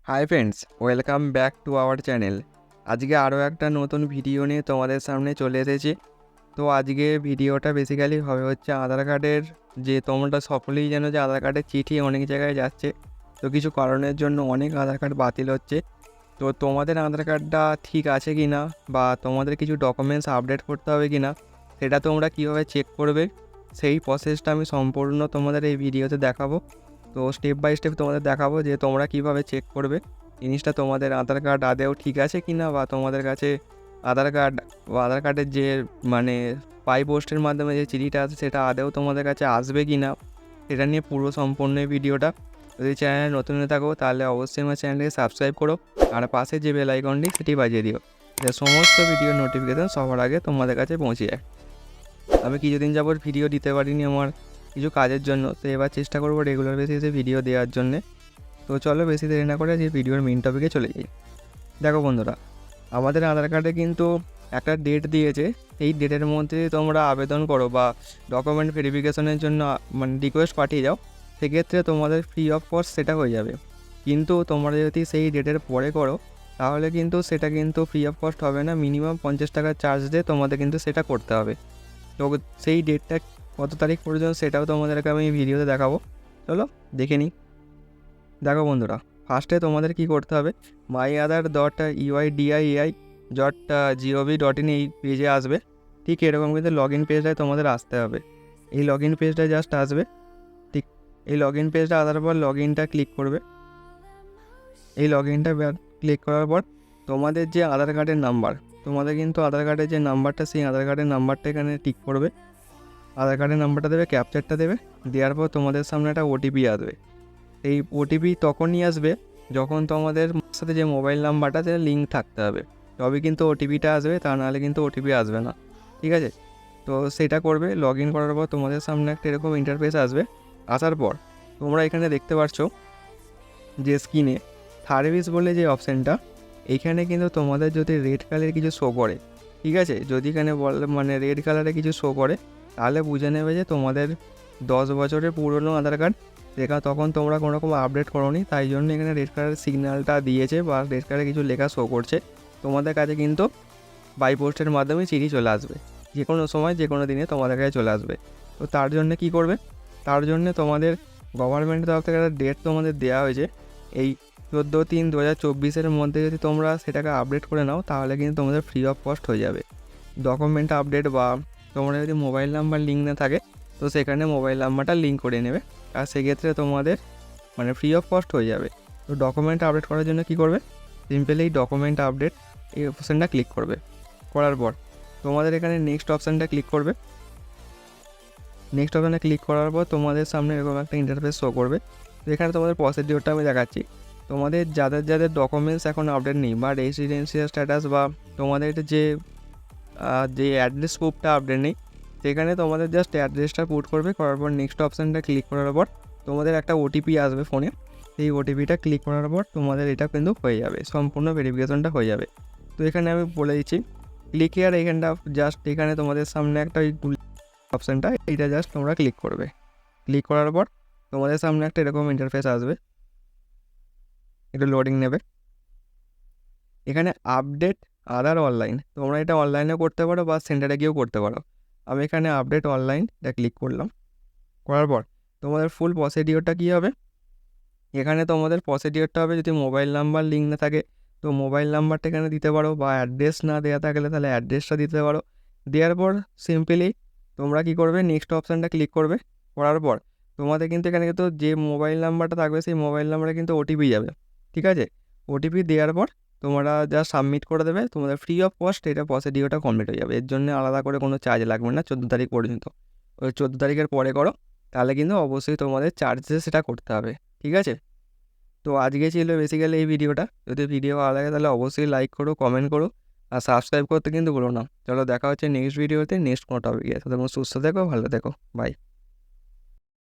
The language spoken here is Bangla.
Hi friends, welcome back to our channel. আজকে আরও একটা নতুন ভিডিও নিয়ে তোমাদের সামনে চলে এসেছি। তো আজকে ভিডিওটা বেসিক্যালি হবে হচ্ছে আধার কার্ডের, যে তোমরা সকলেই জানো যে আধার কার্ডের চিঠি অনেক জায়গায় যাচ্ছে। তো কিছু কারণের জন্য অনেক আধার কার্ড বাতিল হচ্ছে। তো তোমাদের আধার কার্ডটা ঠিক আছে কি না, বা তোমাদের কিছু ডকুমেন্টস আপডেট করতে হবে কি না, সেটা তোমরা কীভাবে চেক করবে, সেই প্রসেসটা আমি সম্পূর্ণ তোমাদের এই ভিডিওতে দেখাবো। তো স্টেপ বাই স্টেপ তোমাদের দেখাবো যে তোমরা কিভাবে চেক করবে জিনিসটা তোমাদের আধার কার্ড আদেও ঠিক আছে কি না, বা তোমাদের কাছে আধার কার্ড বা আধার কার্ডের যে মানে বাই পোস্টের মাধ্যমে যে চিঠিটা আছে সেটা আদেও তোমাদের কাছে আসবে কি না, সেটা নিয়ে পুরো সম্পূর্ণ এই ভিডিওটা। যদি চ্যানেলে নতুন হয়ে থাকো তাহলে অবশ্যই আমার চ্যানেলকে সাবস্ক্রাইব করো, আর পাশে যে বেল আইকনটি সেটি বাজিয়ে দিও, যে সমস্ত ভিডিওর নোটিফিকেশান সবার আগে তোমাদের কাছে পৌঁছে যায়। আমি কিছুদিন যাবত ভিডিও দিতে পারিনি আমার কিছু কাজের জন্য, তো এবার চেষ্টা করবো রেগুলার বেসিসে ভিডিও দেওয়ার জন্যে। তো চলো বেশি দেরি না করে যে ভিডিওর মেন টপিকে চলে যাই। দেখো বন্ধুরা, আমাদের আধার কার্ডে কিন্তু একটা ডেট দিয়েছে, এই ডেটের মধ্যে তোমরা আবেদন করো বা ডকুমেন্ট ভেরিফিকেশনের জন্য মানে রিকোয়েস্ট পাঠিয়ে যাও, সেক্ষেত্রে তোমাদের ফ্রি অফ কস্ট সেটা হয়ে যাবে। কিন্তু তোমরা যদি সেই ডেটের পরে করো তাহলে কিন্তু সেটা কিন্তু ফ্রি অফ কস্ট হবে না, মিনিমাম 50 টাকার চার্জ দিয়ে তোমাদের কিন্তু সেটা করতে হবে। তো সেই ডেটটা কত তারিখ পর্যন্ত সেটাও তোমাদেরকে আমি ভিডিওতে দেখাবো, চলো দেখে নিই। দেখো বন্ধুরা, ফার্স্টে তোমাদের কি করতে হবে, myAadhar.uidiai.gov.in এই পেজে আসবে। ঠিক এরকম কিন্তু লগ ইন পেজটায় তোমাদের আসতে হবে। এই লগ ইন পেজটায় জাস্ট আসবে। ঠিক এই লগ ইন পেজটা আসার পর লগ ইনটা ক্লিক করবে। এই লগ ইনটা ক্লিক করার পর তোমাদের যে আধার কার্ডের নাম্বার, তোমাদের কিন্তু আধার কার্ডের যে নাম্বারটা, সেই আধার কার্ডের নাম্বারটা এখানে টিক করবে। আধার কার্ডের নাম্বারটা দেবে, ক্যাপচারটা দেবে, দেওয়ার পর তোমাদের সামনে একটা ওটিপি আসবে। এই ওটিপি তখনই আসবে যখন তোমাদের সাথে যে মোবাইল নাম্বারটা সেটা লিঙ্ক থাকতে হবে, তবে কিন্তু ওটিপিটা আসবে, তা নাহলে কিন্তু ওটিপি আসবে না। ঠিক আছে, তো সেটা করবে। লগ ইন করার পর তোমাদের সামনে একটা এরকম ইন্টারফেস আসবে। আসার পর তোমরা এখানে দেখতে পাচ্ছ যে স্ক্রিনে সার্ভিস বলে যে অপশানটা, এইখানে কিন্তু তোমাদের যদি রেড কালারের কিছু শো করে, ঠিক আছে, যদি এখানে মানে রেড কালারে কিছু শো করে তাহলে বুঝে নেবে যে তোমাদের 10 বছরের পুরনো আধার কার্ড, লেখা তখন তোমরা কোনো রকম আপডেট করোনি, তাই জন্য এখানে রেড কালারের সিগন্যালটা দিয়েছে বা রেড কালারে কিছু লেখা শো করছে। তোমাদের কাছে কিন্তু বাই পোস্টের মাধ্যমে চিঠি চলে আসবে, যে কোনো সময় যে কোনো দিনে তোমাদের কাছে চলে আসবে। তো তার জন্য কি করবে, তার জন্য তোমাদের গভর্নমেন্টের তরফ থেকে একটা ডেট তোমাদের দেওয়া হয়েছে, এই 14/3/2024 মধ্যে যদি তোমরা সেটাকে আপডেট করে নাও তাহলে কিন্তু তোমাদের ফ্রি অফ কস্ট হয়ে যাবে ডকুমেন্ট আপডেট। বা তোমরা যদি মোবাইল নাম্বার লিঙ্ক না থাকে তো সেখানে মোবাইল নাম্বারটা লিঙ্ক করে নেবে, আর সেক্ষেত্রে তোমাদের মানে ফ্রি অফ কস্ট হয়ে যাবে। তো ডকুমেন্ট আপডেট করার জন্য কি করবে, সিম্পলি এই ডকুমেন্ট আপডেট এই অপশানটা ক্লিক করবে। করার পর তোমাদের এখানে নেক্সট অপশানটা ক্লিক করবে। নেক্সট অপশানে ক্লিক করার পর তোমাদের সামনে এরকম একটা ইন্টারফেস শো করবে। তো এখানে তোমাদের প্রসিডিওরটা আমি দেখাচ্ছি। তোমাদের যাদের যাদের ডকুমেন্টস এখন আপডেট নেই, বা রেসিডেন্সিয়াল স্ট্যাটাস, বা তোমাদের যে অ্যাড্রেস প্রুফটা আপডেট নেই, সেখানে তোমাদের জাস্ট অ্যাড্রেসটা পুট করবে। করার পর নেক্সট অপশানটা ক্লিক করার পর তোমাদের একটা ওটিপি আসবে ফোনে, সেই ওটিপিটা ক্লিক করার পর তোমাদের এটা কিন্তু হয়ে যাবে, সম্পূর্ণ ভেরিফিকেশনটা হয়ে যাবে। তো এখানে আমি বলে দিচ্ছি ক্লিক হিয়ার, এখানটা জাস্ট এখানে তোমাদের সামনে একটা ওই অপশানটা, এইটা জাস্ট তোমরা ক্লিক করবে। ক্লিক করার পর তোমাদের সামনে একটা এরকম ইন্টারফেস আসবে, একটু লোডিং নেবে। এখানে আপডেট আধার অনলাইন, তোমরা এটা অনলাইনে করতে পারো বা সেন্টারে গিয়েও করতে পারো। আমি এখানে আপডেট অনলাইন এটা ক্লিক করলাম। করার পর তোমাদের ফুল প্রসিডিওরটা কী হবে, এখানে তোমাদের প্রসিডিওরটা হবে, যদি মোবাইল নাম্বার লিঙ্ক না থাকে তো মোবাইল নাম্বারটা এখানে দিতে পারো, বা অ্যাড্রেস না দেওয়া থাকলে তাহলে অ্যাড্রেসটা দিতে পারো। দেওয়ার পর সিম্পলি তোমরা কী করবে, নেক্সট অপশানটা ক্লিক করবে। করার পর তোমাদের কিন্তু এখানে কিন্তু যে মোবাইল নাম্বারটা থাকবে সেই মোবাইল নাম্বারে কিন্তু ওটিপি যাবে। ঠিক আছে, ওটিপি দেওয়ার পর তোমরা যা সাবমিট করে দেবে, তোমাদের ফ্রি অফ কস্ট এটা প্রসিডিওরটা কমপ্লিট হয়ে যাবে। এর জন্য আলাদা করে কোনো চার্জ লাগবে না 14 তারিখ পর্যন্ত। ওই 14 তারিখের পরে করো তাহলে কিন্তু অবশ্যই তোমাদের চার্জে সেটা করতে হবে। ঠিক আছে, তো আজকে ছিল বেসিক্যালি এই ভিডিওটা। যদি ভিডিও ভালো লাগে তাহলে অবশ্যই লাইক করো, কমেন্ট করো, আর সাবস্ক্রাইব করতে কিন্তু ভুলো না। চলো দেখা হচ্ছে নেক্সট ভিডিওতে, নেক্সট কোনো টপিকে। তোমরা সুস্থ থেকো, ভালো থেকো, বাই।